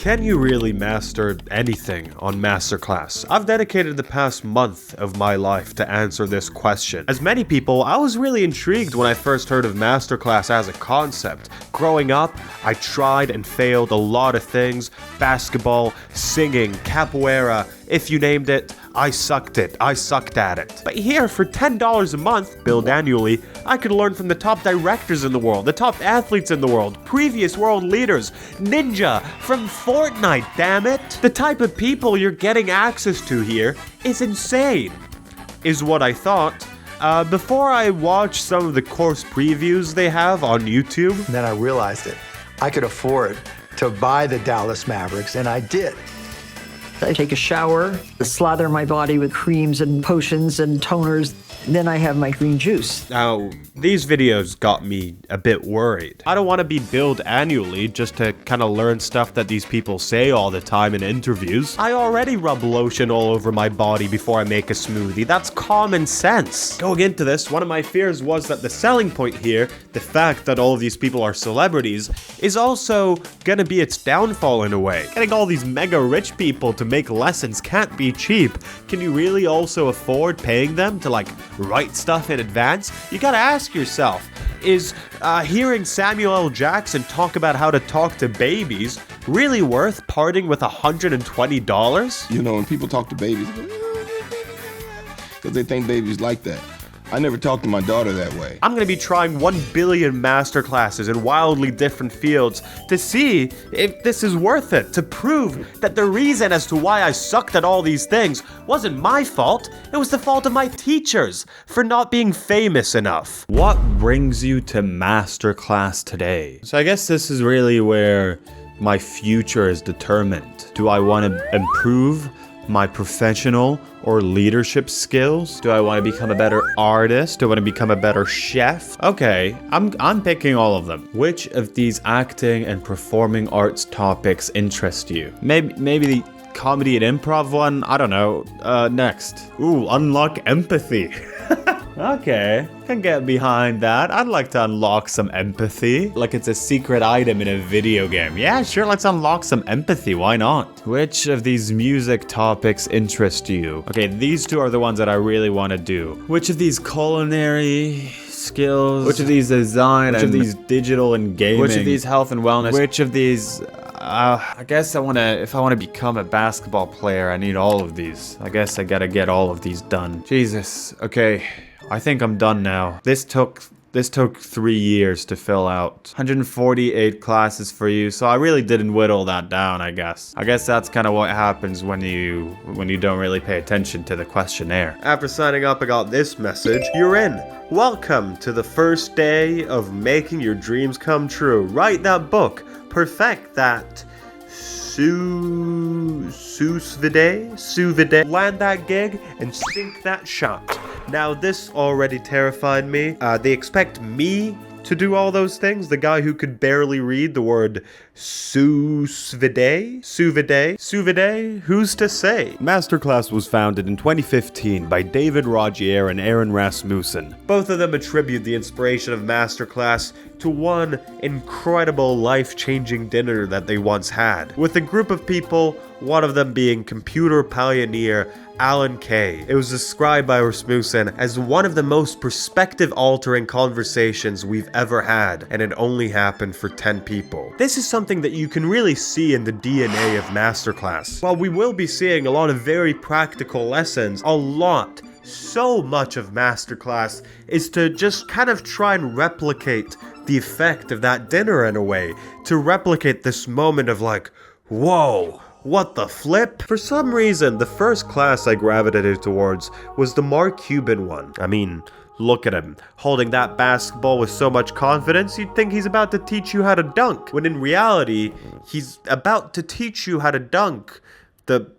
Can you really master anything on MasterClass? I've dedicated the past month of my life to answer this question. As many people, I was really intrigued when I first heard of MasterClass as a concept. Growing up, I tried and failed a lot of things: basketball, singing, capoeira, if you named it, I sucked at it. But here, for $10 a month, billed annually, I could learn from the top directors in the world, the top athletes in the world, previous world leaders, Ninja from Fortnite, damn it! The type of people you're getting access to here is insane, is what I thought. Before I watched some of the course previews they have on YouTube. And then I realized it. I could afford to buy the Dallas Mavericks, and I did. I take a shower, slather my body with creams and potions and toners. Then I have my green juice. Now, these videos got me a bit worried. I don't want to be billed annually just to kind of learn stuff that these people say all the time in interviews. I already rub lotion all over my body before I make a smoothie. That's common sense. Going into this, one of my fears was that the selling point here, the fact that all of these people are celebrities, is also gonna be its downfall in a way. Getting all these mega rich people to make lessons can't be cheap. Can you really also afford paying them to write stuff in advance? You gotta ask yourself, is hearing Samuel L. Jackson talk about how to talk to babies really worth parting with $120? You know, when people talk to babies, because they think babies like that. I never talked to my daughter that way. I'm gonna be trying 1 billion masterclasses in wildly different fields to see if this is worth it, to prove that the reason as to why I sucked at all these things wasn't my fault, it was the fault of my teachers for not being famous enough. What brings you to masterclass today? So I guess this is really where my future is determined. Do I want to improve my professional or leadership skills? Do I want to become a better artist? Do I want to become a better chef? Okay, I'm picking all of them. Which of these acting and performing arts topics interest you? Maybe the comedy and improv one? I don't know. Next. Ooh, unlock empathy. Okay, can get behind that. I'd like to unlock some empathy. Like it's a secret item in a video game. Yeah, sure, let's unlock some empathy. Why not? Which of these music topics interest you? Okay, these two are the ones that I really want to do. Which of these culinary skills? Which of these design? Which of these digital and gaming? Which of these health and wellness? Which of these... I guess if I want to become a basketball player, I need all of these. I guess I gotta get all of these done. Jesus, okay. I think I'm done now. This took 3 years to fill out. 148 classes for you, so I really didn't whittle that down, I guess. I guess that's kind of what happens when you don't really pay attention to the questionnaire. After signing up, I got this message. You're in. Welcome to the first day of making your dreams come true. Write that book. Perfect that. Sous vide. Land that gig and sink that shot. Now this already terrified me. They expect me to do all those things? The guy who could barely read the word sous vide? Who's to say? MasterClass was founded in 2015 by David Rogier and Aaron Rasmussen. Both of them attribute the inspiration of MasterClass to one incredible life-changing dinner that they once had, with a group of people, one of them being computer pioneer Alan Kay. It was described by Rasmussen as one of the most perspective-altering conversations we've ever had, and it only happened for 10 people. This is something that you can really see in the DNA of MasterClass. While we will be seeing a lot of very practical lessons, so much of MasterClass is to just kind of try and replicate the effect of that dinner in a way, to replicate this moment of like, whoa, what the flip? For some reason, the first class I gravitated towards was the Mark Cuban one. I mean, look at him, holding that basketball with so much confidence, you'd think he's about to teach you how to dunk, when in reality, he's about to teach you how to dunk the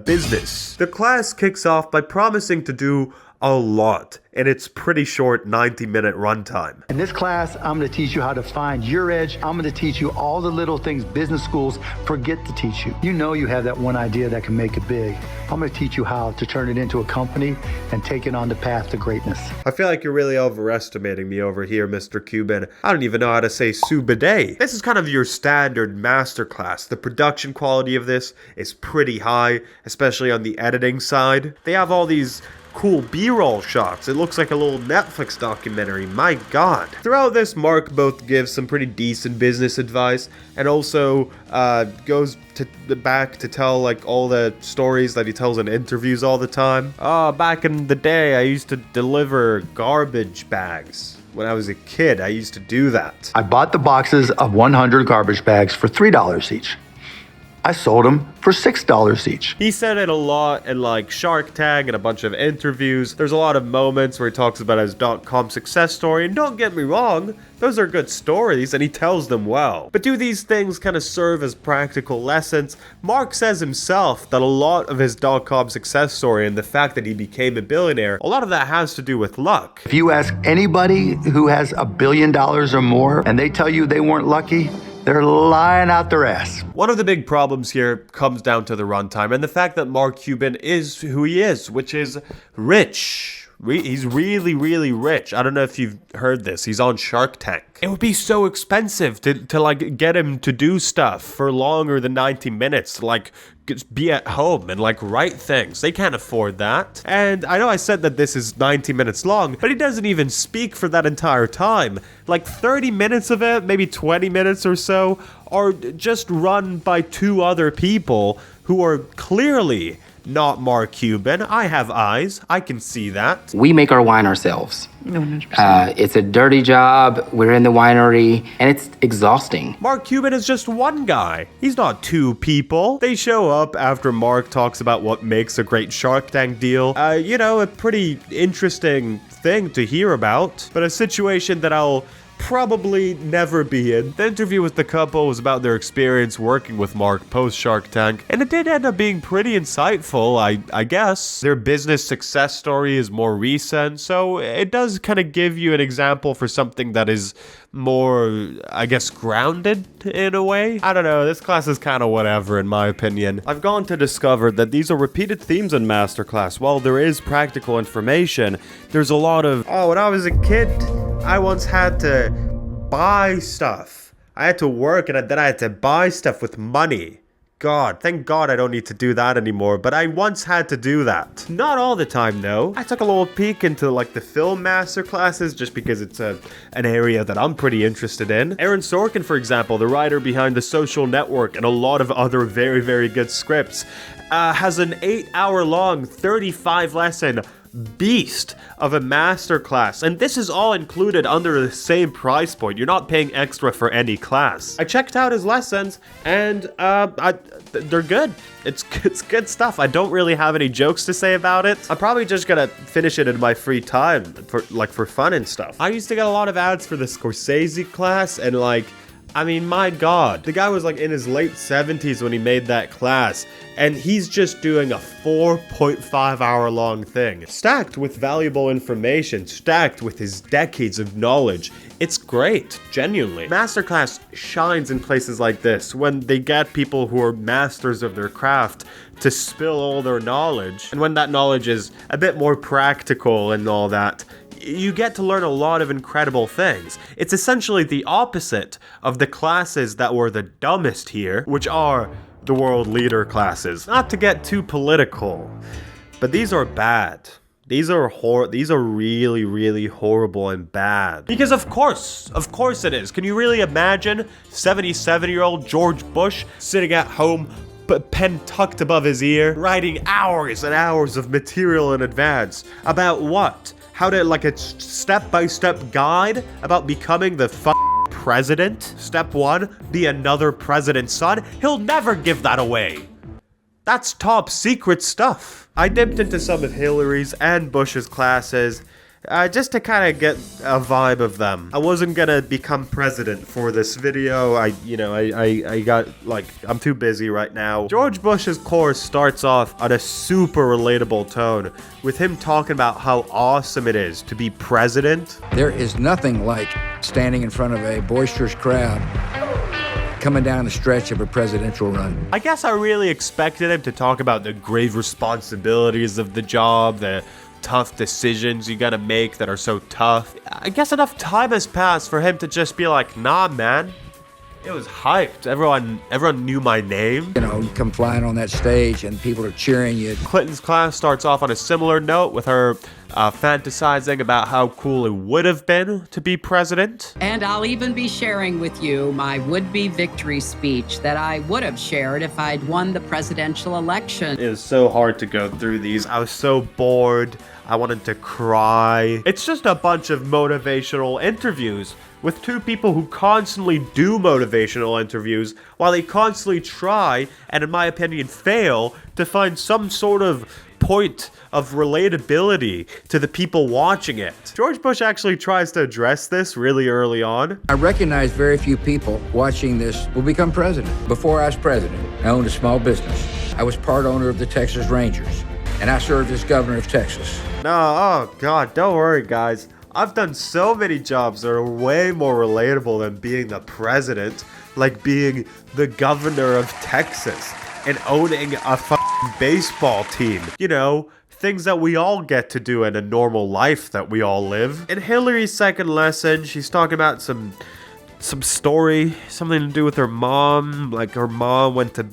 business. The class kicks off by promising to do a lot in its pretty short 90-minute runtime. In this class, I'm going to teach you how to find your edge. I'm going to teach you all the little things business schools forget to teach you. You know you have that one idea that can make it big. I'm going to teach you how to turn it into a company and take it on the path to greatness. I feel like you're really overestimating me over here, Mr. Cuban. I don't even know how to say subade. This is kind of your standard masterclass. The production quality of this is pretty high, especially on the editing side. They have all these cool B-roll shots. It looks like a little Netflix documentary. My God. Throughout this, Mark both gives some pretty decent business advice and also goes to the back to tell like all the stories that he tells in interviews all the time. Back in the day, I used to deliver garbage bags. When I was a kid, I used to do that. I bought the boxes of 100 garbage bags for $3 each. I sold them for $6 each. He said it a lot in like Shark Tank and a bunch of interviews. There's a lot of moments where he talks about his .com success story, and don't get me wrong, those are good stories and he tells them well. But do these things kind of serve as practical lessons? Mark says himself that a lot of his .com success story and the fact that he became a billionaire, a lot of that has to do with luck. If you ask anybody who has $1 billion or more and they tell you they weren't lucky, they're lying out their ass. One of the big problems here comes down to the runtime and the fact that Mark Cuban is who he is, which is rich. He's really, really rich. I don't know if you've heard this. He's on Shark Tank. It would be so expensive to like get him to do stuff for longer than 90 minutes, like be at home and like write things. They can't afford that. And I know I said that this is 90 minutes long, but he doesn't even speak for that entire time. Like 30 minutes of it, maybe 20 minutes or so, are just run by two other people who are clearly not Mark Cuban. I have eyes. I can see that. We make our wine ourselves. 100%. It's a dirty job. We're in the winery, and it's exhausting. Mark Cuban is just one guy. He's not two people. They show up after Mark talks about what makes a great Shark Tank deal. A pretty interesting thing to hear about, but a situation that I'll probably never be in. The interview with the couple was about their experience working with Mark post Shark Tank, and it did end up being pretty insightful, I guess. Their business success story is more recent, so it does kind of give you an example for something that is more, I guess, grounded in a way. I don't know, this class is kind of whatever in my opinion. I've gone to discover that these are repeated themes in MasterClass. While there is practical information, there's a lot of, when I was a kid, I once had to buy stuff. I had to work and then I had to buy stuff with money. God, thank God I don't need to do that anymore, but I once had to do that. Not all the time though. I took a little peek into like the film masterclasses just because it's an area that I'm pretty interested in. Aaron Sorkin, for example, the writer behind The Social Network and a lot of other very, very good scripts, has an 8-hour-long, 35-lesson beast of a masterclass, and this is all included under the same price point. You're not paying extra for any class. I checked out his lessons and they're good. It's good stuff. I don't really have any jokes to say about it. I'm probably just gonna finish it in my free time for fun and stuff. I used to get a lot of ads for the Scorsese class, and I mean, my God, the guy was like in his late 70s when he made that class, and he's just doing a 4.5 hour long thing, stacked with valuable information, stacked with his decades of knowledge. It's great, genuinely. Masterclass shines in places like this, when they get people who are masters of their craft to spill all their knowledge, and when that knowledge is a bit more practical and all that, you get to learn a lot of incredible things. It's essentially the opposite of the classes that were the dumbest here, which are the world leader classes. Not to get too political, but these are bad. These are really, really horrible and bad. Because of course it is. Can you really imagine 77-year-old George Bush sitting at home, pen tucked above his ear, writing hours and hours of material in advance about what? How to, like, a step-by-step guide about becoming the president? Step 1, be another president's son? He'll never give that away. That's top secret stuff. I dipped into some of Hillary's and Bush's classes. just to kind of get a vibe of them. I wasn't gonna become president for this video. I got, like, I'm too busy right now. George Bush's course starts off on a super relatable tone, with him talking about how awesome it is to be president. There is nothing like standing in front of a boisterous crowd coming down the stretch of a presidential run. I guess I really expected him to talk about the grave responsibilities of the job, the tough decisions you gotta make that are so tough. I guess enough time has passed for him to just be like, nah, man. It was hyped. Everyone knew my name. You know, you come flying on that stage and people are cheering you. Clinton's class starts off on a similar note, with her fantasizing about how cool it would have been to be president. And I'll even be sharing with you my would-be victory speech that I would have shared if I'd won the presidential election. It was so hard to go through these. I was so bored. I wanted to cry. It's just a bunch of motivational interviews with two people who constantly do motivational interviews while they constantly try, and in my opinion fail, to find some sort of point of relatability to the people watching it. George Bush actually tries to address this really early on. I recognize very few people watching this will become president. Before I was president, I owned a small business. I was part owner of the Texas Rangers, and I served as governor of Texas. No, oh God, don't worry, guys. I've done so many jobs that are way more relatable than being the president, like being the governor of Texas and owning a fucking baseball team. You know, things that we all get to do in a normal life that we all live. In Hillary's second lesson, she's talking about some story, something to do with her mom. Like, her mom went to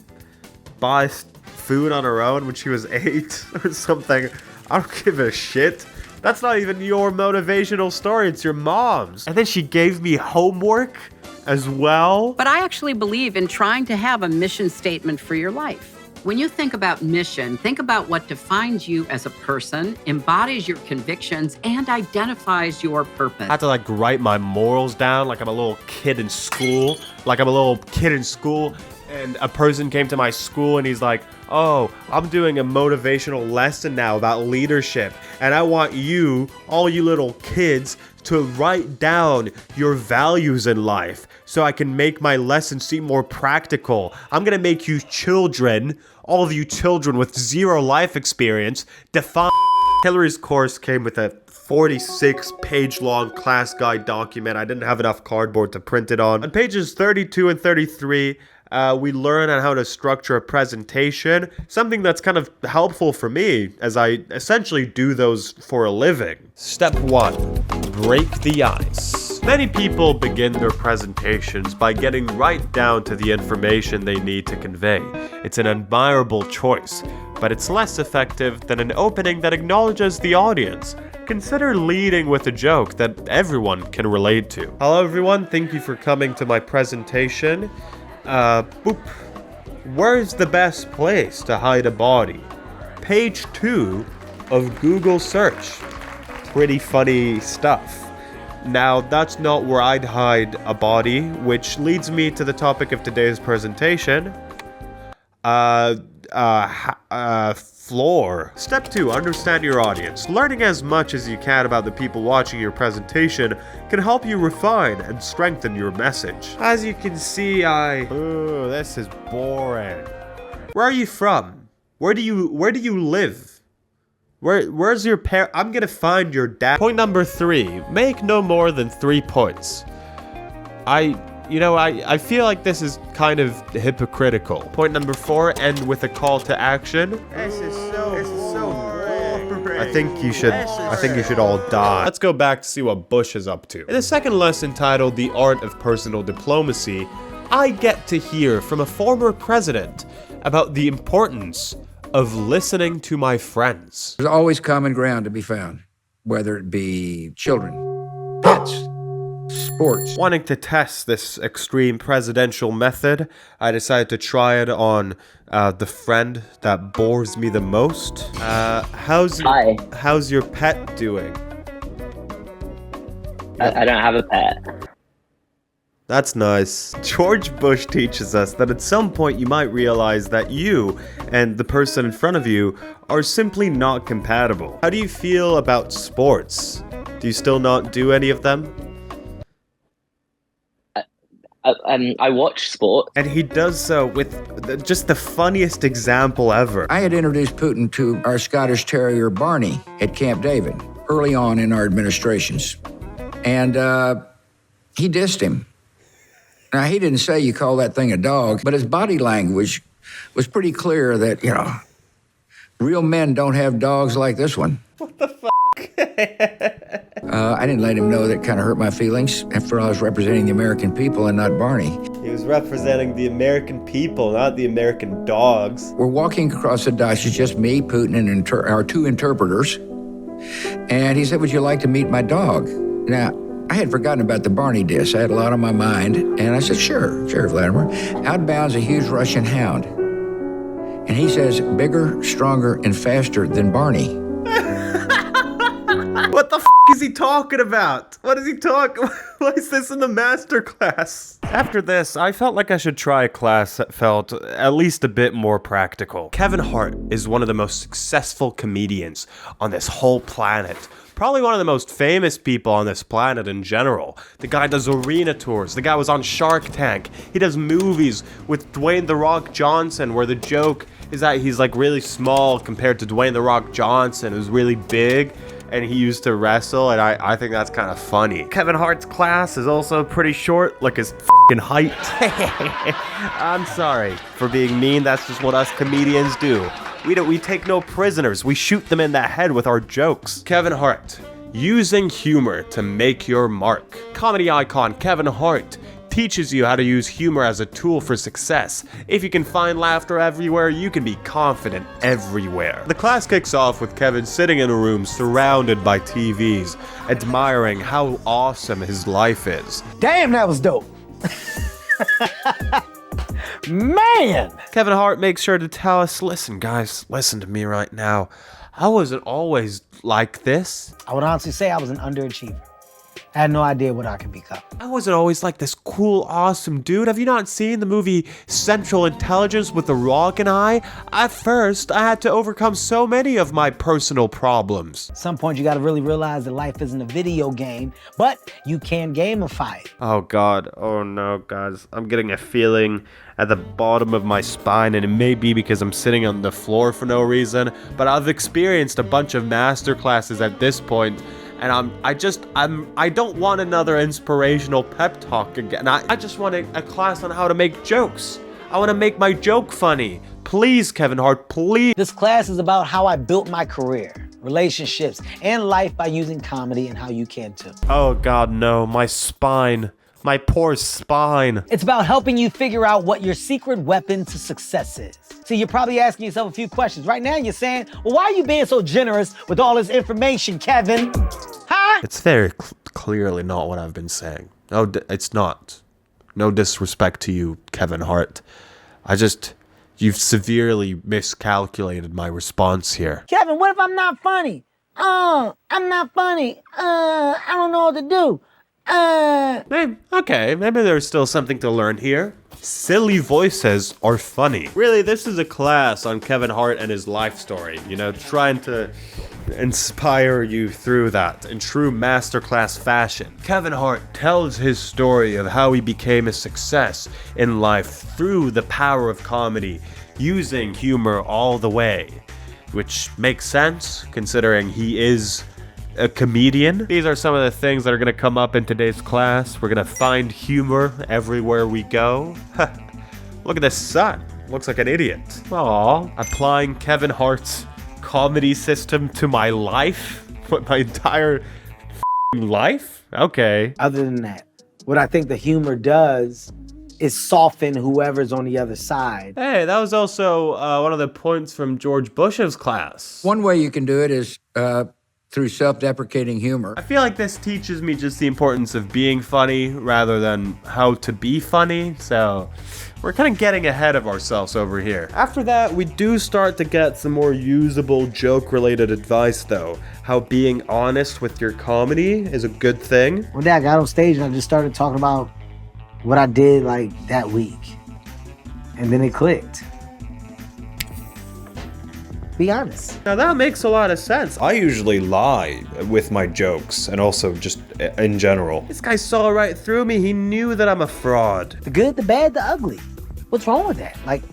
buy food on her own when she was 8 or something. I don't give a shit. That's not even your motivational story, it's your mom's. And then she gave me homework as well. But I actually believe in trying to have a mission statement for your life. When you think about mission, think about what defines you as a person, embodies your convictions, and identifies your purpose. I have to, like, write my morals down like I'm a little kid in school. And a person came to my school and he's like, oh, I'm doing a motivational lesson now about leadership. And I want you, all you little kids, to write down your values in life so I can make my lesson seem more practical. I'm going to make you children, all of you children with zero life experience, define. Hillary's course came with a 46-page long class guide document. I didn't have enough cardboard to print it on. On pages 32 and 33, we learn on how to structure a presentation, something that's kind of helpful for me as I essentially do those for a living. Step 1, break the ice. Many people begin their presentations by getting right down to the information they need to convey. It's an admirable choice, but it's less effective than an opening that acknowledges the audience. Consider leading with a joke that everyone can relate to. Hello everyone, thank you for coming to my presentation. Boop. Where's the best place to hide a body? Page 2 of Google search. Pretty funny stuff. Now, that's not where I'd hide a body, which leads me to the topic of today's presentation. Floor. Step 2, understand your audience. Learning as much as you can about the people watching your presentation can help you refine and strengthen your message. As you can see, ooh, this is boring. Where are you from? Where do you live? Where's your I'm gonna find your dad. Point number 3, make no more than 3 points. I feel like this is kind of hypocritical. Point number 4, end with a call to action. This is so boring. I think you should all die. Let's go back to see what Bush is up to. In the second lesson titled The Art of Personal Diplomacy, I get to hear from a former president about the importance of listening to my friends. There's always common ground to be found, whether it be children, pets, sports. Wanting to test this extreme presidential method, I decided to try it on the friend that bores me the most. How's your pet doing? I don't have a pet. That's nice. George Bush teaches us that at some point you might realize that you and the person in front of you are simply not compatible. How do you feel about sports? Do you still not do any of them? I watch sport. And he does so with just the funniest example ever. I had introduced Putin to our Scottish Terrier, Barney, at Camp David, early on in our administrations. And he dissed him. Now, he didn't say you call that thing a dog, but his body language was pretty clear that, you know, real men don't have dogs like this one. What the fuck? I didn't let him know that kind of hurt my feelings. After all, I was representing the American people and not Barney. He was representing the American people, not the American dogs. We're walking across the Dutch. It's just me, Putin, and our two interpreters. And he said, would you like to meet my dog? Now, I had forgotten about the Barney diss. I had a lot on my mind. And I said, sure, Vladimir. Out bounds a huge Russian hound. And he says, bigger, stronger, and faster than Barney. What the f*** is he talking about? What is he talking? Why is this in the master class? After this, I felt like I should try a class that felt at least a bit more practical. Kevin Hart is one of the most successful comedians on this whole planet. Probably one of the most famous people on this planet in general. The guy does arena tours. The guy was on Shark Tank. He does movies with Dwayne "The Rock" Johnson, where the joke is that he's like really small compared to Dwayne "The Rock" Johnson, who's really big, and he used to wrestle, and I think that's kind of funny. Kevin Hart's class is also pretty short, like his f***ing height. I'm sorry for being mean. That's just what us comedians do. We take no prisoners. We shoot them in the head with our jokes. Kevin Hart, using humor to make your mark. Comedy icon Kevin Hart teaches you how to use humor as a tool for success. If you can find laughter everywhere, you can be confident everywhere. The class kicks off with Kevin sitting in a room surrounded by TVs, admiring how awesome his life is. Damn, that was dope. Man! Kevin Hart makes sure to tell us, listen guys, listen to me right now. I wasn't always like this. I would honestly say I was an underachiever. I had no idea what I could become. I wasn't always like this cool, awesome dude. Have you not seen the movie Central Intelligence with The Rock and I? At first, I had to overcome so many of my personal problems. At some point, you gotta really realize that life isn't a video game, but you can gamify it. Oh God, oh no, guys. I'm getting a feeling at the bottom of my spine, and it may be because I'm sitting on the floor for no reason, but I've experienced a bunch of master classes at this point, and I don't want another inspirational pep talk again. I just want a class on how to make jokes. I want to make my joke funny. Please, Kevin Hart, please. This class is about how I built my career, relationships, and life by using comedy, and how you can too. Oh God, no, my spine. My poor spine. It's about helping you figure out what your secret weapon to success is. See, you're probably asking yourself a few questions. Right now, you're saying, well, why are you being so generous with all this information, Kevin? Huh? It's very clearly not what I've been saying. No, it's not. No disrespect to you, Kevin Hart. You've severely miscalculated my response here. Kevin, what if I'm not funny? I'm not funny. I don't know what to do. Maybe there's still something to learn here. Silly voices are funny. Really, this is a class on Kevin Hart and his life story, you know, trying to inspire you through that in true masterclass fashion. Kevin Hart tells his story of how he became a success in life through the power of comedy, using humor all the way, which makes sense considering he is a comedian. These are some of the things that are going to come up in today's class. We're going to find humor everywhere we go. Look at this sun. Looks like an idiot. Aww. Applying Kevin Hart's comedy system to my life? What, my entire life? Okay. Other than that, what I think the humor does is soften whoever's on the other side. Hey, that was also one of the points from George Bush's class. One way you can do it is through self-deprecating humor. I feel like this teaches me just the importance of being funny rather than how to be funny, so we're kind of getting ahead of ourselves over here. After that, we do start to get some more usable joke-related advice though. How being honest with your comedy is a good thing. One day I got on stage and I just started talking about what I did like that week. And then it clicked. Be honest. Now that makes a lot of sense. I usually lie with my jokes and also just in general. This guy saw right through me. He knew that I'm a fraud. The good, the bad, the ugly. What's wrong with that? Like,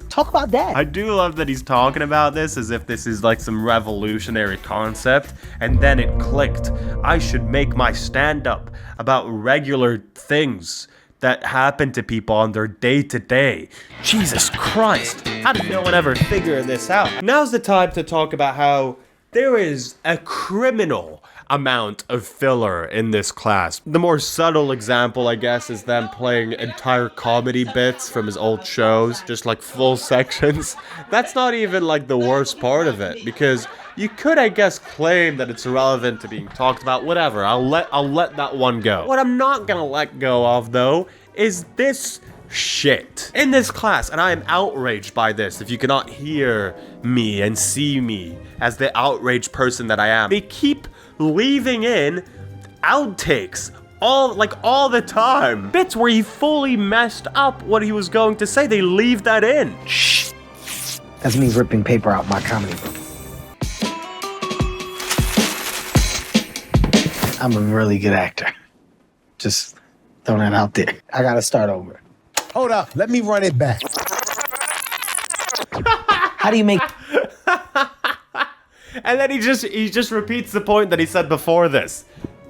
talk about that. I do love that he's talking about this as if this is like some revolutionary concept, and then it clicked. I should make my stand-up about regular things that happen to people on their day-to-day. Jesus Christ, how did no one ever figure this out? Now's the time to talk about how there is a criminal amount of filler in this class. The more subtle example, I guess, is them playing entire comedy bits from his old shows, just like full sections. That's not even like the worst part of it, because you could, I guess, claim that it's irrelevant to being talked about. Whatever, I'll let that one go. What I'm not gonna let go of, though, is this shit in this class, and I am outraged by this. If you cannot hear me and see me as the outraged person that I am, they keep leaving in outtakes all the time. Bits where he fully messed up what he was going to say, they leave that in. Shh. That's me ripping paper out my comedy book. I'm a really good actor. Just throwing that out there. I gotta start over. Hold up, let me run it back. How do you make... And then he just repeats the point that he said before this.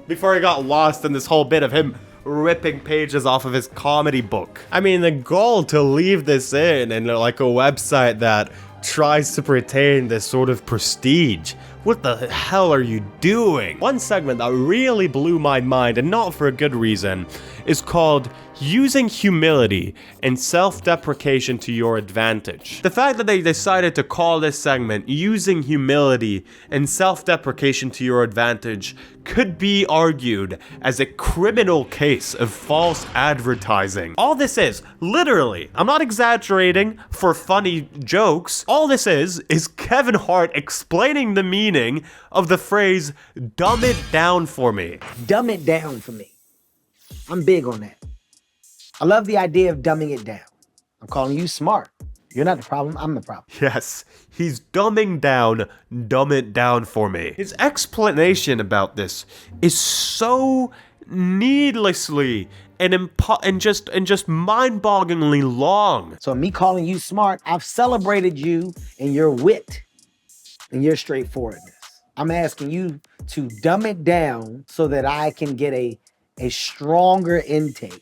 Before he got lost in this whole bit of him ripping pages off of his comedy book. I mean, the goal to leave this in like a website that tries to retain this sort of prestige. What the hell are you doing? One segment that really blew my mind, and not for a good reason, is called Using Humility and Self-Deprecation to Your Advantage. The fact that they decided to call this segment Using Humility and Self-Deprecation to Your Advantage could be argued as a criminal case of false advertising. All this is, literally, I'm not exaggerating for funny jokes, all this is Kevin Hart explaining the meaning of the phrase, dumb it down for me. Dumb it down for me. I'm big on that. I love the idea of dumbing it down. I'm calling you smart. You're not the problem, I'm the problem. Yes, he's dumbing down, dumb it down for me. His explanation about this is so needlessly and just mind-bogglingly long. So me calling you smart, I've celebrated you and your wit and your straightforwardness. I'm asking you to dumb it down so that I can get a stronger intake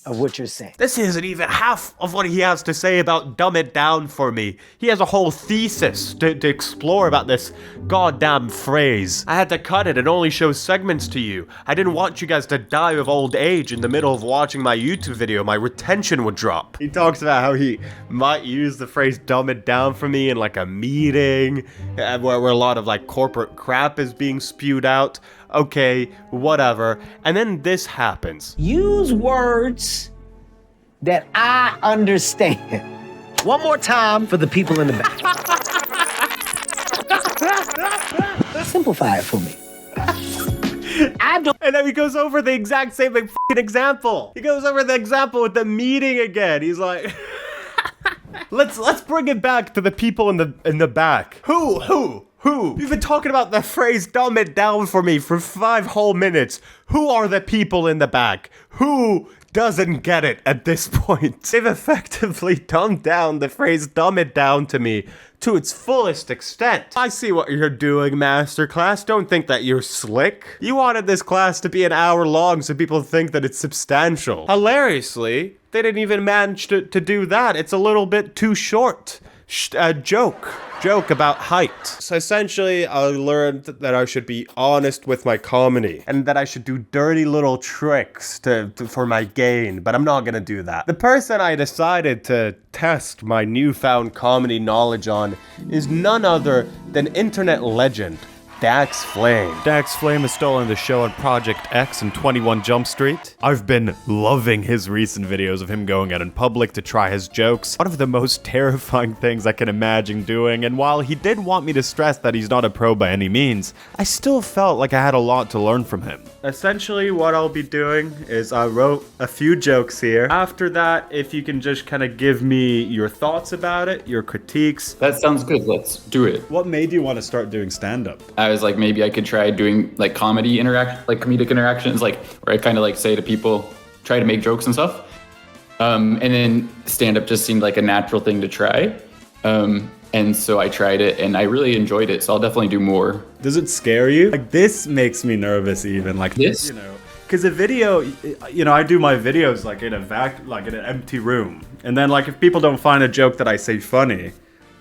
of what you're saying. This isn't even half of what he has to say about dumb it down for me. He has a whole thesis to explore about this goddamn phrase. I had to cut it and only show segments to you. I didn't want you guys to die of old age in the middle of watching my YouTube video. My retention would drop. He talks about how he might use the phrase dumb it down for me in like a meeting where a lot of like corporate crap is being spewed out. Okay, whatever. And then this happens. Use words that I understand. One more time for the people in the back. Simplify it for me. I don't. And then he goes over the exact same fucking example. He goes over the example with the meeting again. He's like, let's bring it back to the people in the back. Who? You've been talking about the phrase dumb it down for me for 5 whole minutes. Who are the people in the back? Who doesn't get it at this point? They've effectively dumbed down the phrase dumb it down to me to its fullest extent. I see what you're doing, MasterClass. Don't think that you're slick. You wanted this class to be an hour long so people think that it's substantial. Hilariously, they didn't even manage to do that. It's a little bit too short. Joke about height. So essentially, I learned that I should be honest with my comedy and that I should do dirty little tricks for my gain, but I'm not gonna do that. The person I decided to test my newfound comedy knowledge on is none other than internet legend Dax Flame. Dax Flame has stolen the show on Project X and 21 Jump Street. I've been loving his recent videos of him going out in public to try his jokes. One of the most terrifying things I can imagine doing, and while he did want me to stress that he's not a pro by any means, I still felt like I had a lot to learn from him. essentially what I'll be doing is I wrote a few jokes here. After that, if you can just kind of give me your thoughts about it, your critiques. That sounds good. Let's do it. What made you want to start doing stand-up? I was like, maybe I could try doing like comedic interactions, like where I kind of like say to people, try to make jokes and stuff. And then stand-up just seemed like a natural thing to try. And so I tried it and I really enjoyed it. So I'll definitely do more. Does it scare you? Like, this makes me nervous even. Like, this? You know, because a video, you know, I do my videos like in an empty room. And then like if people don't find a joke that I say funny,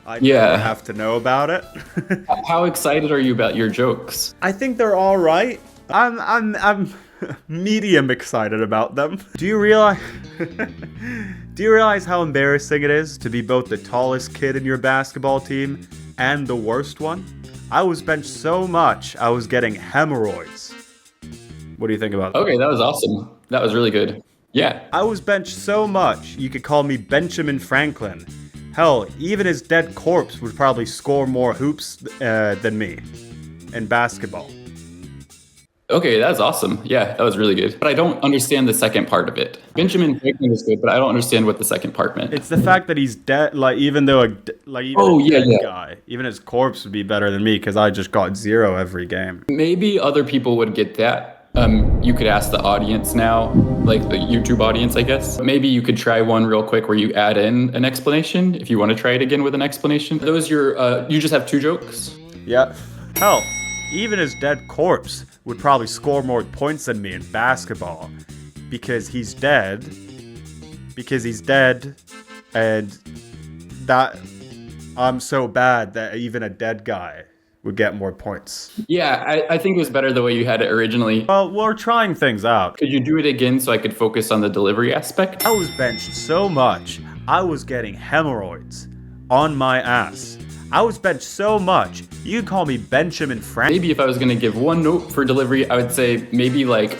I have to know about it. How excited are you about your jokes? I think they're all right. I'm medium excited about them. Do you realize how embarrassing it is to be both the tallest kid in your basketball team and the worst one? I was benched so much, I was getting hemorrhoids. What do you think about that? Okay, that was awesome. That was really good. Yeah. I was benched so much, you could call me Benjamin Franklin. Hell, even his dead corpse would probably score more hoops than me in basketball. Okay, that's awesome. Yeah, that was really good. But I don't understand the second part of it. Benjamin Franklin is good, but I don't understand what the second part meant. It's the fact that he's dead. Like even though a dead guy, even his corpse would be better than me because I just got 0 every game. Maybe other people would get that. You could ask the audience now, like the YouTube audience, I guess. Maybe you could try one real quick where you add in an explanation if you want to try it again with an explanation. Those you just have 2 jokes? Yeah. Hell, even his dead corpse would probably score more points than me in basketball because he's dead. And that I'm so bad that even a dead guy would get more points. Yeah, I think it was better the way you had it originally. Well, we're trying things out. Could you do it again so I could focus on the delivery aspect? I was benched so much, I was getting hemorrhoids on my ass. I was benched so much, you could call me Benjamin Franklin. Maybe if I was going to give one note for delivery, I would say maybe like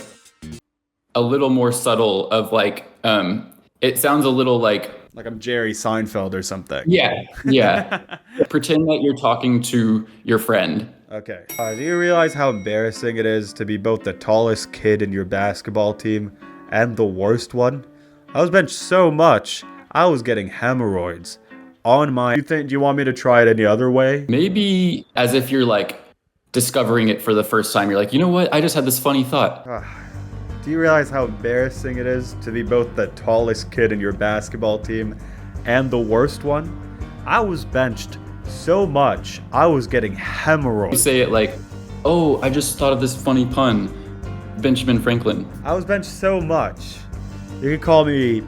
a little more subtle of like, it sounds a little like I'm Jerry Seinfeld or something. Yeah. Pretend that you're talking to your friend. Okay. Do you realize how embarrassing it is to be both the tallest kid in your basketball team and the worst one? I was benched so much, I was getting hemorrhoids on my... Do you want me to try it any other way? Maybe as if you're like discovering it for the first time. You're like, you know what? I just had this funny thought. Do you realize how embarrassing it is to be both the tallest kid in your basketball team and the worst one? I was benched so much, I was getting hemorrhoids. You say it like, oh, I just thought of this funny pun. Benjamin Franklin. I was benched so much. You could call me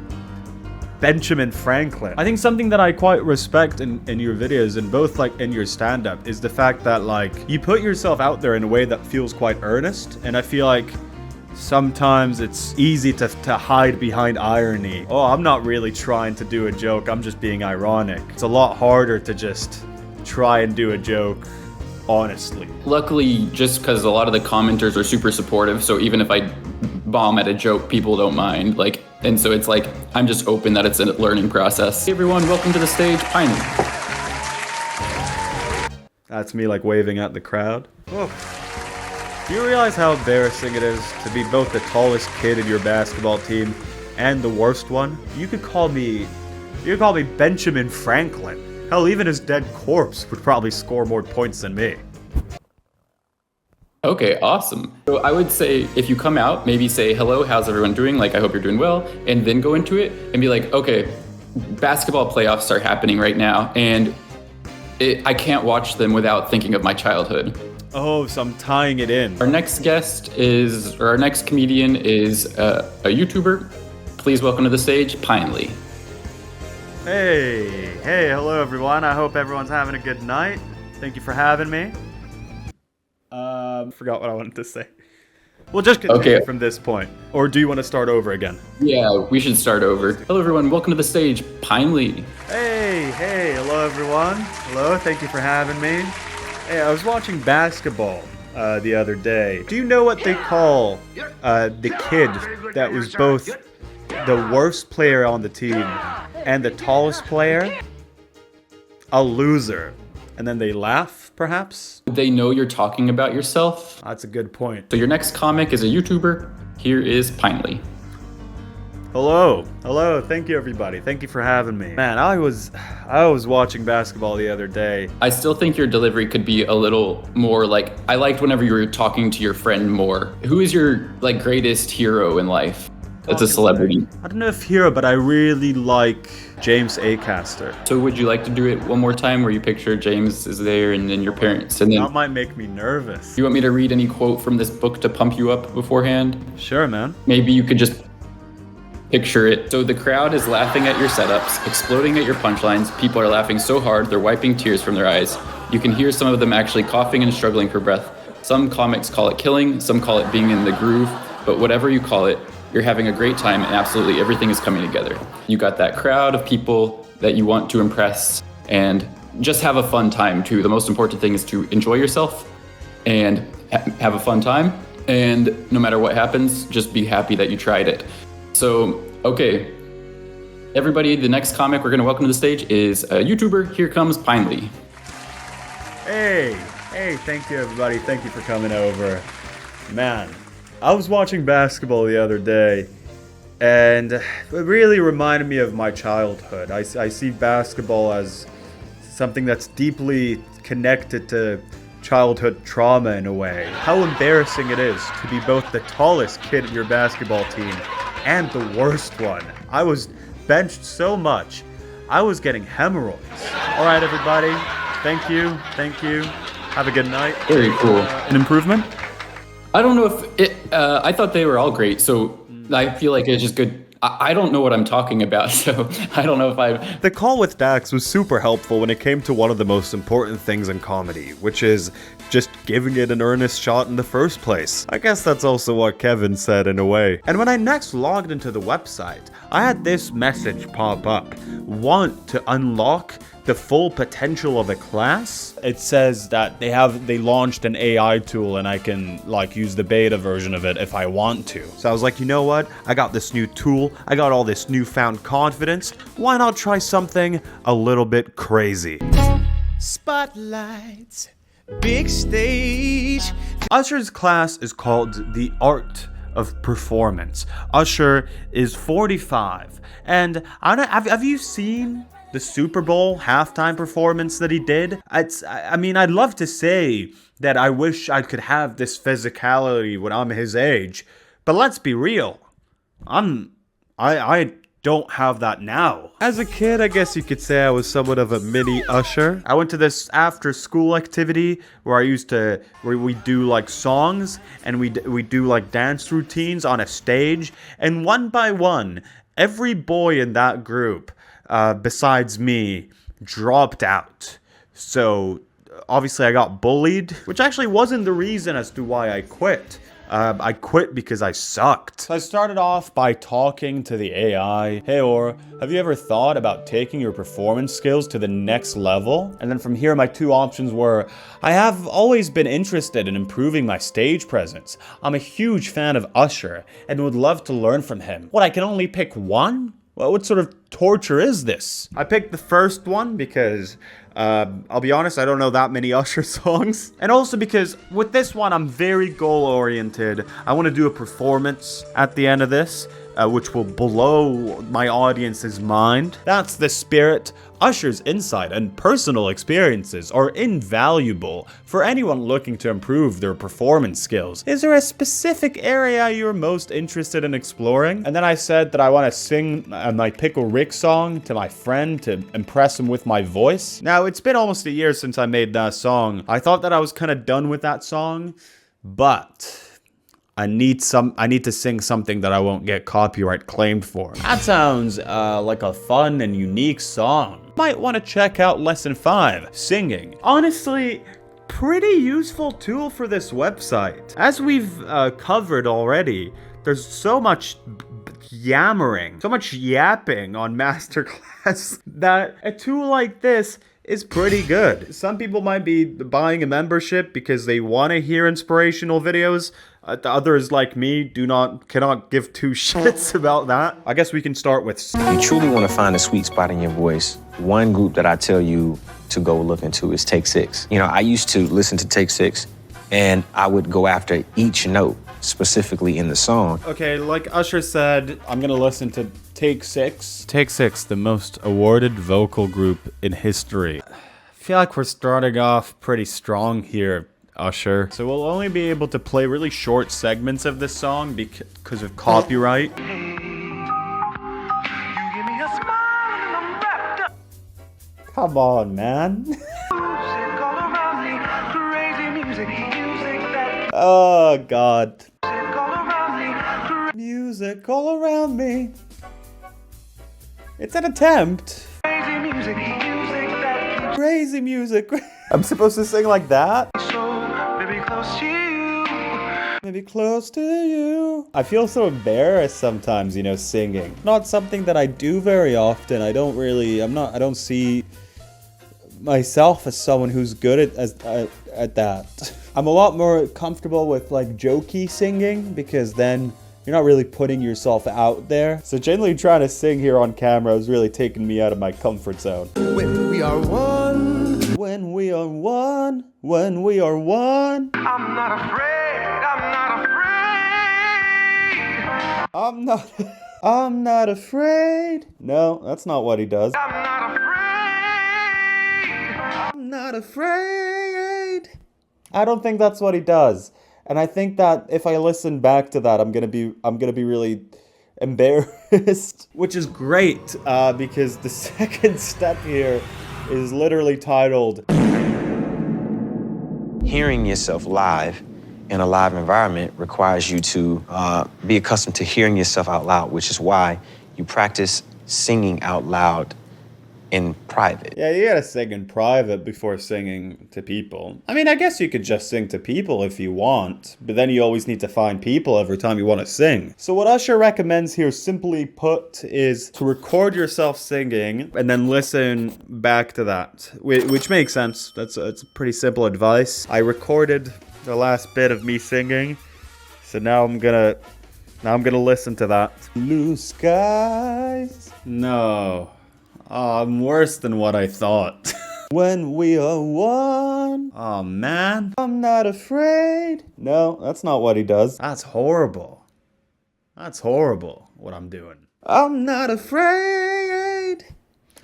Benjamin Franklin. I think something that I quite respect in your videos and both like in your stand-up is the fact that like you put yourself out there in a way that feels quite earnest, and I feel like sometimes it's easy to hide behind irony. Oh, I'm not really trying to do a joke, I'm just being ironic. It's a lot harder to just try and do a joke honestly. Luckily, just because a lot of the commenters are super supportive, so even if I bomb at a joke, people don't mind. Like, and so it's like, I'm just open that it's a learning process. Hey everyone, welcome to the stage, Pine. That's me like waving at the crowd. Whoa. Do you realize how embarrassing it is to be both the tallest kid in your basketball team and the worst one? You could call me Benjamin Franklin. Hell, even his dead corpse would probably score more points than me. Okay, awesome. So I would say if you come out, maybe say, hello, how's everyone doing? Like, I hope you're doing well. And then go into it and be like, okay, basketball playoffs are happening right now. And I can't watch them without thinking of my childhood. Oh, so I'm tying it in. Our next comedian is a YouTuber. Please welcome to the stage, Pinely. Hey, hello everyone. I hope everyone's having a good night. Thank you for having me. Forgot what I wanted to say. We'll just continue from this point. Or do you want to start over again? Yeah, we should start over. Hello everyone, welcome to the stage, Pinely. Hey, hello everyone. Hello, thank you for having me. Hey, I was watching basketball the other day. Do you know what they call the kid that was both the worst player on the team and the tallest player? A loser. And then they laugh. perhaps? They know you're talking about yourself. That's a good point. So your next comic is a YouTuber. Here is Pinely. Hello. Hello. Thank you, everybody. Thank you for having me. Man, I was watching basketball the other day. I still think your delivery could be a little more like, I liked whenever you were talking to your friend more. Who is your like greatest hero in life? That's a celebrity. I don't know if hero, but I really like James Acaster. So would you like to do it one more time where you picture James is there and then your parents and then... That might make me nervous. You want me to read any quote from this book to pump you up beforehand? Sure, man. Maybe you could just picture it. So the crowd is laughing at your setups, exploding at your punchlines. People are laughing so hard, they're wiping tears from their eyes. You can hear some of them actually coughing and struggling for breath. Some comics call it killing, some call it being in the groove, but whatever you call it, you're having a great time and absolutely everything is coming together. You got that crowd of people that you want to impress and just have a fun time too. The most important thing is to enjoy yourself and have a fun time. And no matter what happens, just be happy that you tried it. So, okay. Everybody, the next comic we're gonna welcome to the stage is a YouTuber. Here comes Pinely. Hey, thank you, everybody. Thank you for coming over. Man, I was watching basketball the other day, and it really reminded me of my childhood. I see basketball as something that's deeply connected to childhood trauma in a way. How embarrassing it is to be both the tallest kid in your basketball team and the worst one. I was benched so much, I was getting hemorrhoids. All right, everybody. Thank you. Have a good night. Very cool. An improvement? I don't know if it, I thought they were all great, so I feel like it's just good. I don't know what I'm talking about, so I don't know if I... The call with Dax was super helpful when it came to one of the most important things in comedy, which is just giving it an earnest shot in the first place. I guess that's also what Kevin said in a way. And when I next logged into the website, I had this message pop up. Want to unlock the full potential of a class? It says that they launched an AI tool and I can like use the beta version of it if I want to. So I was like, you know what? I got this new tool. I got all this newfound confidence. Why not try something a little bit crazy? Spotlights, big stage. Usher's class is called The Art of Performance. Usher is 45. And have you seen the Super Bowl halftime performance that he did? I mean, I'd love to say that I wish I could have this physicality when I'm his age, but let's be real. I don't have that now. As a kid, I guess you could say I was somewhat of a mini Usher. I went to this after-school activity where we do like songs and we do like dance routines on a stage, and one by one, every boy in that group, besides me, dropped out. So obviously I got bullied, which actually wasn't the reason as to why I quit. I quit because I sucked. So I started off by talking to the AI. Hey, Aura, have you ever thought about taking your performance skills to the next level? And then from here, my two options were, I have always been interested in improving my stage presence. I'm a huge fan of Usher and would love to learn from him. What, I can only pick one? Well, what sort of torture is this? I picked the first one because, I'll be honest, I don't know that many Usher songs. And also because with this one, I'm very goal-oriented. I want to do a performance at the end of this, which will blow my audience's mind. That's the spirit. Usher's insight and personal experiences are invaluable for anyone looking to improve their performance skills. Is there a specific area you're most interested in exploring? And then I said that I want to sing my Pickle Rick song to my friend to impress him with my voice. Now, it's been almost a year since I made that song. I thought that I was kind of done with that song, but I need to sing something that I won't get copyright claimed for. That sounds like a fun and unique song. Might want to check out Lesson 5, Singing. Honestly, pretty useful tool for this website. As we've covered already, there's so much yammering, so much yapping on MasterClass that a tool like this is pretty good. Some people might be buying a membership because they want to hear inspirational videos. The others, like me, cannot give two shits about that. I guess we can start with... If you truly want to find a sweet spot in your voice, one group that I tell you to go look into is Take 6. You know, I used to listen to Take 6, and I would go after each note specifically in the song. Okay, like Usher said, I'm gonna listen to Take 6. Take 6, the most awarded vocal group in history. I feel like we're starting off pretty strong here, Usher. So we'll only be able to play really short segments of this song because of copyright. Come on, man. Oh, God. Music all around me. It's an attempt. Crazy music. I'm supposed to sing like that? Maybe close to you. Maybe close to you. I feel so embarrassed sometimes, you know, singing. Not something that I do very often. I don't see myself as someone who's good at that. I'm a lot more comfortable with like jokey singing because then you're not really putting yourself out there. So generally trying to sing here on camera is really taking me out of my comfort zone. When we are one. When we are one. When we are one. I'm not afraid. I'm not afraid. I'm not afraid. No, that's not what he does. I'm not afraid. I'm not afraid. I don't think that's what he does. And I think that if I listen back to that, I'm gonna be really embarrassed. Which is great, because the second step here is literally titled Hearing yourself live in a live environment requires you to be accustomed to hearing yourself out loud, which is why you practice singing out loud in private. Yeah, you gotta sing in private before singing to people. I mean, I guess you could just sing to people if you want, but then you always need to find people every time you want to sing. So what Usher recommends here, simply put, is to record yourself singing and then listen back to that, which makes sense. It's pretty simple advice. I recorded the last bit of me singing, so now I'm gonna listen to that. Blue skies. No. I'm worse than what I thought. When we are one. Oh, man. I'm not afraid. No, that's not what he does. That's horrible. That's horrible, what I'm doing. I'm not afraid.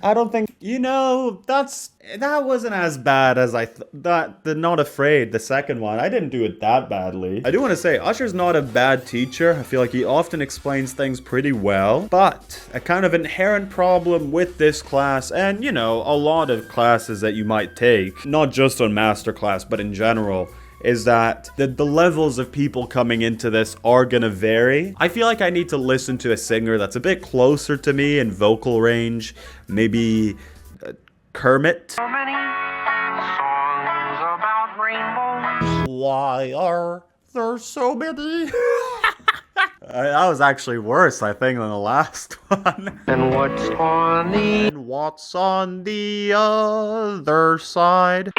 I don't think, you know, that wasn't as bad as I thought. The Not Afraid, the second one, I didn't do it that badly. I do want to say, Usher's not a bad teacher. I feel like he often explains things pretty well, but a kind of inherent problem with this class, and, you know, a lot of classes that you might take, not just on MasterClass, but in general, is that the levels of people coming into this are gonna vary. I feel like I need to listen to a singer that's a bit closer to me in vocal range, maybe Kermit. So many songs about rainbows. Why are there so many? That was actually worse, I think, than the last one. And what's on the other side?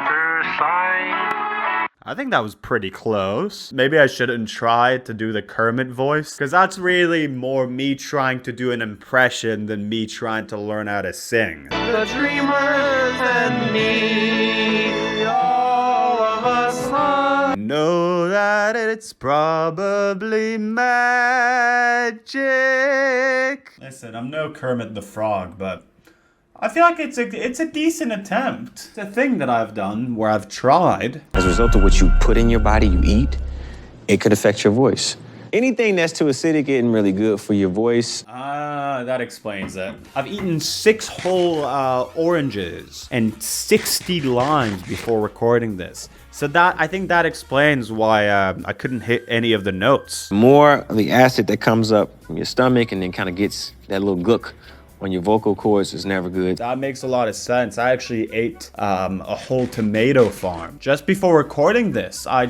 other side? I think that was pretty close. Maybe I shouldn't try to do the Kermit voice, because that's really more me trying to do an impression than me trying to learn how to sing. The dreamers and me, all of us know that it's probably magic. Listen, I'm no Kermit the Frog, but I feel like it's a decent attempt. It's a thing that I've done where I've tried. As a result of what you put in your body, you eat, it could affect your voice. Anything that's too acidic isn't really good for your voice. That explains it. I've eaten 6 whole oranges and 60 limes before recording this. So I think that explains why I couldn't hit any of the notes. More of the acid that comes up from your stomach and then kind of gets that little gook on your vocal cords is never good. That makes a lot of sense. I actually ate a whole tomato farm. Just before recording this, I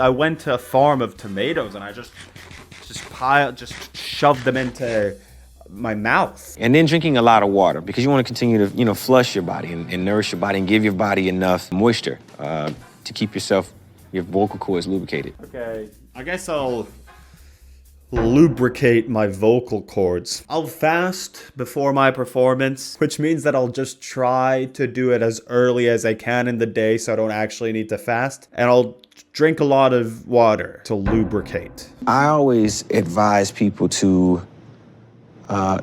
went to a farm of tomatoes and I just shoved them into my mouth. And then drinking a lot of water because you want to continue to, you know, flush your body and nourish your body and give your body enough moisture to keep your vocal cords lubricated. Okay, I guess I'll lubricate my vocal cords. I'll fast before my performance, which means that I'll just try to do it as early as I can in the day so I don't actually need to fast. And I'll drink a lot of water to lubricate. I always advise people to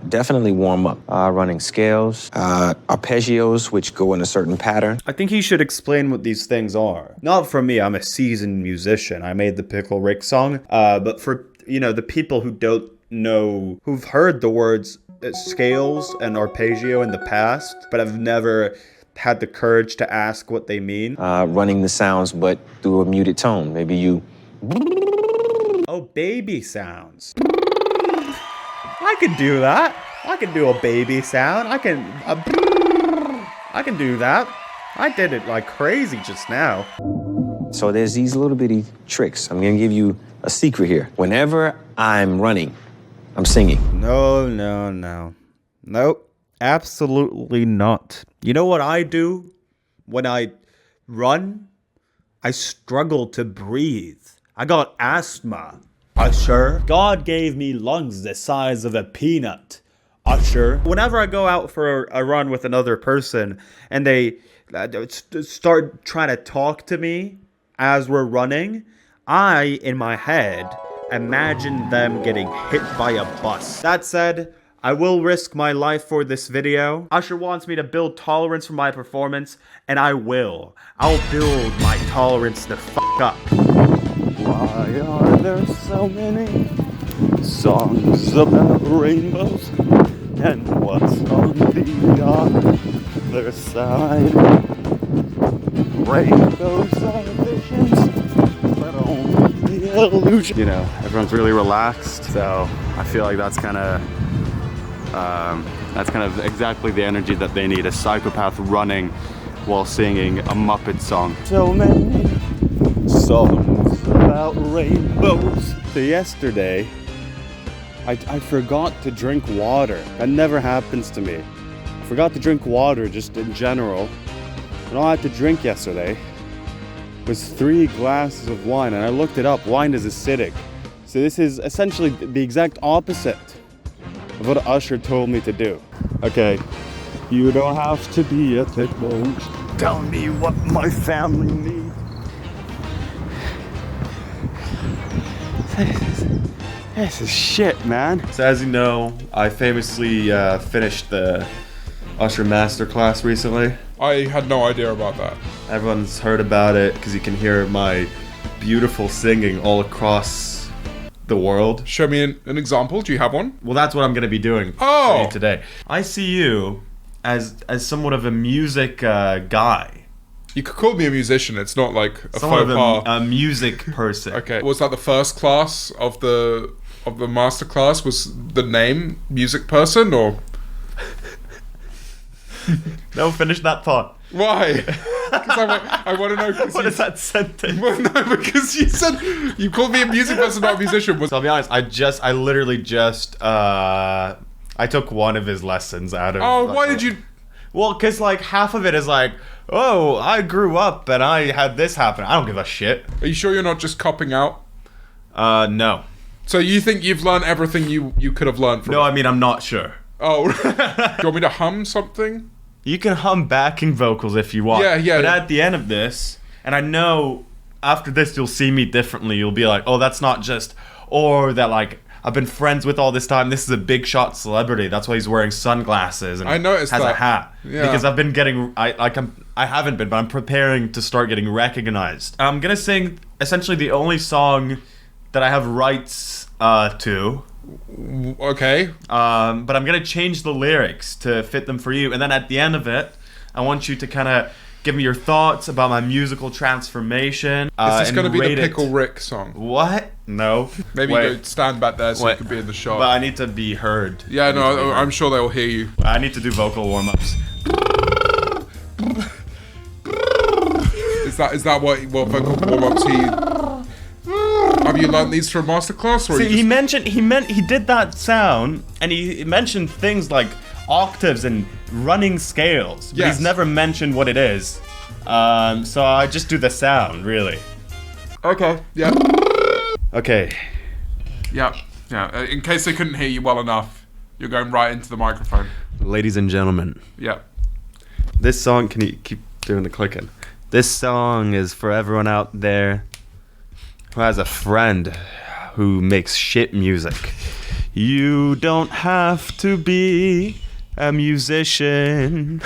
definitely warm up. Running scales, arpeggios, which go in a certain pattern. I think he should explain what these things are. Not for me, I'm a seasoned musician. I made the Pickle Rick song. But for, the people who don't know, who've heard the words scales and arpeggio in the past, but have never had the courage to ask what they mean. Running the sounds, but through a muted tone. Maybe you... Oh, baby sounds. I can do that. I can do a baby sound. I can do that. I did it like crazy just now. So there's these little bitty tricks. I'm gonna give you a secret here. Whenever I'm running, I'm singing. No. Nope. Absolutely not. You know what I do when I run? I struggle to breathe. I got asthma. Usher. God gave me lungs the size of a peanut. Usher. Whenever I go out for a run with another person and they start trying to talk to me as we're running, I, in my head, imagine them getting hit by a bus. That said, I will risk my life for this video. Usher wants me to build tolerance for my performance, and I will. I'll build my tolerance the fuck up. Why are there so many songs about rainbows? And what's on the other side? Rainbows are visions, but only illusion. Everyone's really relaxed, so I feel like that's kind of exactly the energy that they need. A psychopath running while singing a Muppet song. So many songs about rainbows. So yesterday, I forgot to drink water. That never happens to me. I forgot to drink water just in general. And all I had to drink yesterday was 3 glasses of wine. And I looked it up. Wine is acidic. So this is essentially the exact opposite of what Usher told me to do. Okay, you don't have to be a pickle. Tell me what my family needs. This is shit, man. So as you know, I famously finished the Usher MasterClass recently. I had no idea about that. Everyone's heard about it because you can hear my beautiful singing all across the world. Show me an example. Do you have one? Well, that's what I'm going to be doing for you today. I see you as somewhat of a music guy. You could call me a musician. It's not like a somewhat faux pas. A music person. Okay. Was that the first class of the master class? Was the name music person or? No, finish that thought. Why? Because I want to know. What is that sentence? Well, no, because you said you called me a music person, not a musician. So I'll be honest. I literally just I took one of his lessons out of. Oh, why did you? Well, because like half of it is like, oh, I grew up and I had this happen. I don't give a shit. Are you sure you're not just copping out? No. So you think you've learned everything you could have learned from? No, I mean I'm not sure. Oh, do you want me to hum something? You can hum backing vocals if you want. Yeah. But at the end of this, and I know after this you'll see me differently. You'll be like, oh, that's not just, or that like I've been friends with all this time. This is a big shot celebrity. That's why he's wearing sunglasses and I noticed has that. a hat. Yeah. Because I've been getting, I haven't been, but I'm preparing to start getting recognized. I'm gonna sing essentially the only song that I have rights to. Okay. But I'm gonna change the lyrics to fit them for you, and then at the end of it, I want you to kind of give me your thoughts about my musical transformation. Is this going to be the rate Pickle it. Rick song? What? No. Maybe you go stand back there so you can be in the shot. But I need to be heard. Yeah, no, I'm sure they'll hear you. I need to do vocal warm-ups. Is that what vocal warm-ups have you learned these from MasterClass? Or See, he did that sound, and he mentioned things like octaves and running scales, but Yes. he's never mentioned what it is. So I just do the sound, really. Okay. Yeah. Okay. Yeah. Yeah, in case they couldn't hear you well enough, you're going right into the microphone. Ladies and gentlemen. Yeah. This song, can you keep doing the clicking? This song is for everyone out there who has a friend who makes shit music. You don't have to be a musician.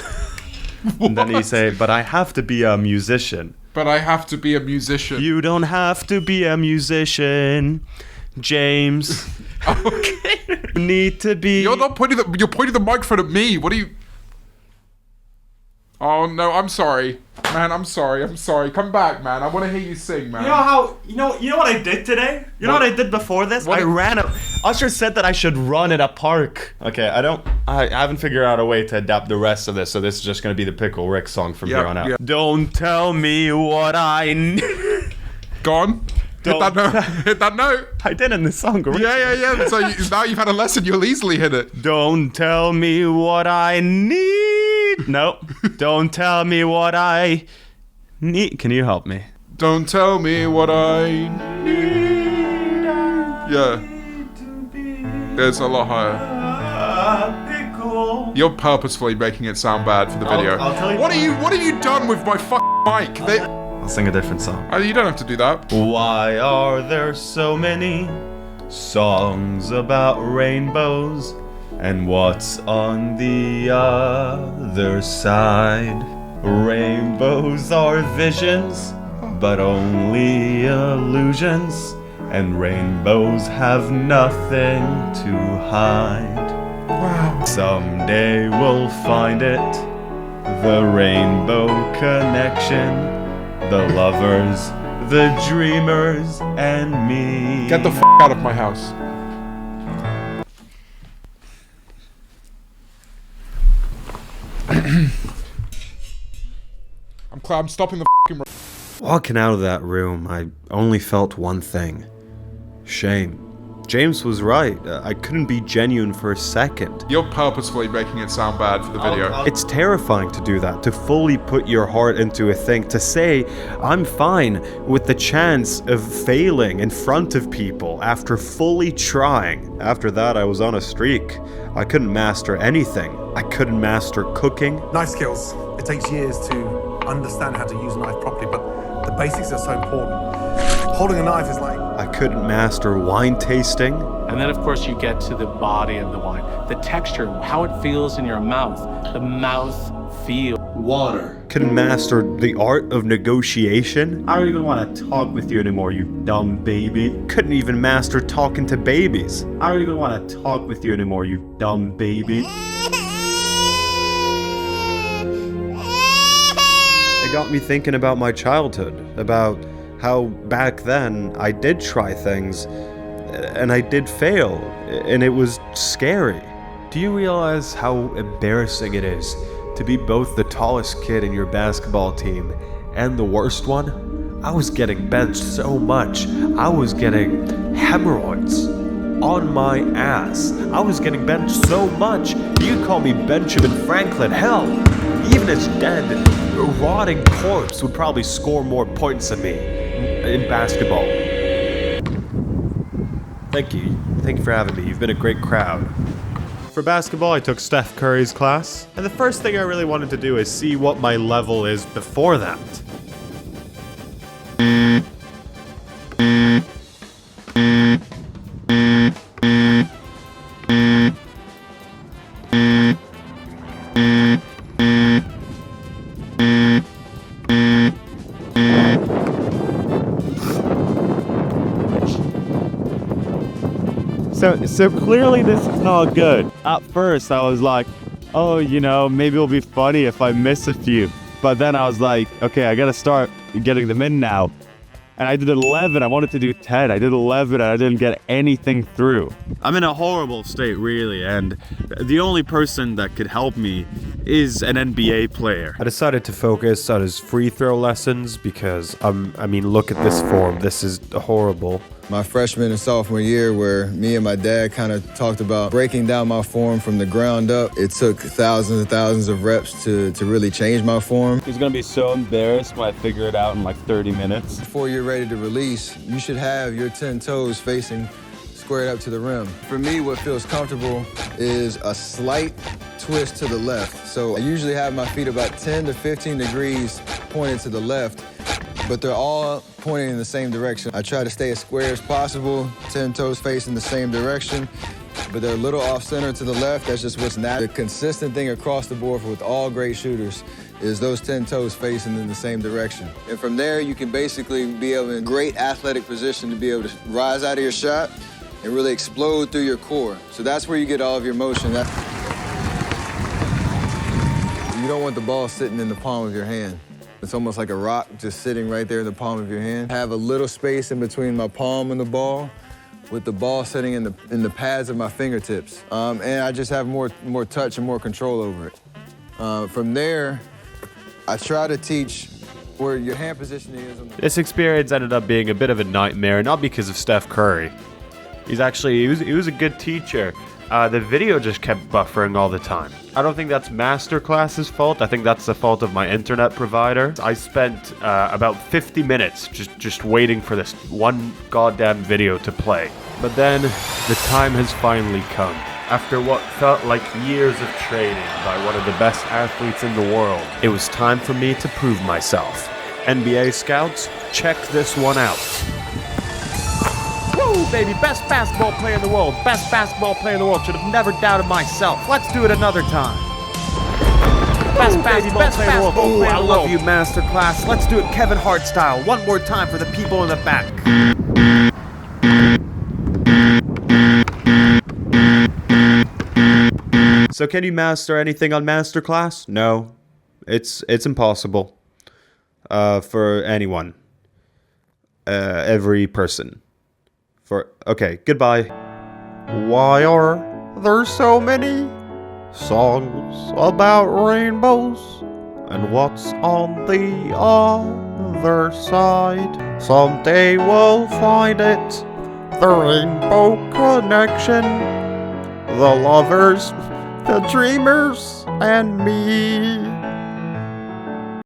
And then you say, but I have to be a musician. But I have to be a musician. You don't have to be a musician, James. Okay. You need to be. You're pointing the microphone at me. What are you? Oh no, I'm sorry. Man, I'm sorry. Come back, man. I want to hear you sing, man. You know what I did today? You know what I did before this? I ran up. Usher said that I should run at a park. Okay, I haven't figured out a way to adapt the rest of this, so this is just gonna be the Pickle Rick song from here on out. Yeah. Don't tell me what I need. Go on. Hit that note. Hit that note. I did in the song. Rick. Yeah. So now you've had a lesson. You'll easily hit it. Don't tell me what I need. No. Don't tell me what I need. Can you help me? Don't tell me what I need. Yeah. It's a lot higher. You're purposefully making it sound bad for the video. I'll tell you what have you done with my fucking mic? I'll sing a different song. Oh, you don't have to do that. Why are there so many songs about rainbows? And what's on the other side? Rainbows are visions, but only illusions. And rainbows have nothing to hide. Wow. Someday we'll find it, the rainbow connection. The lovers, the dreamers, and me. Get the f*** out of my house. I'm stopping the f***ing... Walking out of that room, I only felt one thing. Shame. James was right. I couldn't be genuine for a second. You're purposefully making it sound bad for the video. It's terrifying to do that, to fully put your heart into a thing, to say, I'm fine with the chance of failing in front of people after fully trying. After that, I was on a streak. I couldn't master anything. I couldn't master cooking. Knife skills. It takes years to understand how to use a knife properly, but the basics are so important. Holding a knife is like... I couldn't master wine tasting. And then, of course, you get to the body of the wine. The texture, how it feels in your mouth. The mouth feel. Water. Couldn't master the art of negotiation. I don't even want to talk with you anymore, you dumb baby. Couldn't even master talking to babies. I don't even want to talk with you anymore, you dumb baby. It got me thinking about my childhood, about how back then I did try things and I did fail, and it was scary. Do you realize how embarrassing it is to be both the tallest kid in your basketball team and the worst one? I was getting benched so much, I was getting hemorrhoids on my ass. I was getting benched so much, you could call me Benjamin Franklin. Hell, even his dead, rotting corpse would probably score more points than me in basketball. Thank you. Thank you for having me. You've been a great crowd. For basketball, I took Steph Curry's class, and the first thing I really wanted to do is see what my level is before that. So clearly this is not good. At first I was like, oh, you know, maybe it'll be funny if I miss a few. But then I was like, okay, I gotta start getting them in now. And I did 11, I wanted to do 10. I did 11 and I didn't get anything through. I'm in a horrible state, really, and the only person that could help me is an NBA player. I decided to focus on his free throw lessons because, I mean, look at this form. This is horrible. My freshman and sophomore year, where me and my dad kind of talked about breaking down my form from the ground up. It took thousands and thousands of reps to really change my form. He's gonna be so embarrassed when I figure it out in like 30 minutes. Before you're ready to release, you should have your 10 toes facing squared up to the rim. For me, what feels comfortable is a slight twist to the left. So I usually have my feet about 10 to 15 degrees pointed to the left, but they're all pointing in the same direction. I try to stay as square as possible, 10 toes facing the same direction, but they're a little off center to the left. That's just what's natural. The consistent thing across the board with all great shooters is those 10 toes facing in the same direction. And from there, you can basically be able in great athletic position to be able to rise out of your shot and really explode through your core. So that's where you get all of your motion. You don't want the ball sitting in the palm of your hand. It's almost like a rock just sitting right there in the palm of your hand. I have a little space in between my palm and the ball, with the ball sitting in the pads of my fingertips. And I just have more touch and more control over it. From there, I try to teach where your hand positioning is. This experience ended up being a bit of a nightmare, not because of Steph Curry. He was a good teacher. The video just kept buffering all the time. I don't think that's MasterClass's fault. I think that's the fault of my internet provider. I spent about 50 minutes just waiting for this one goddamn video to play. But then the time has finally come. After what felt like years of training by one of the best athletes in the world, it was time for me to prove myself. NBA scouts, check this one out. Woo, baby, best basketball player in the world. Best basketball player in the world. Should have never doubted myself. Let's do it another time. Best basketball player in the world. Ooh, I love you, MasterClass. Let's do it Kevin Hart style. One more time for the people in the back. So can you master anything on MasterClass? No. It's impossible. For anyone. Every person. Okay, goodbye. Why are there so many songs about rainbows? And what's on the other side? Someday we'll find it. The rainbow connection. The lovers, the dreamers, and me.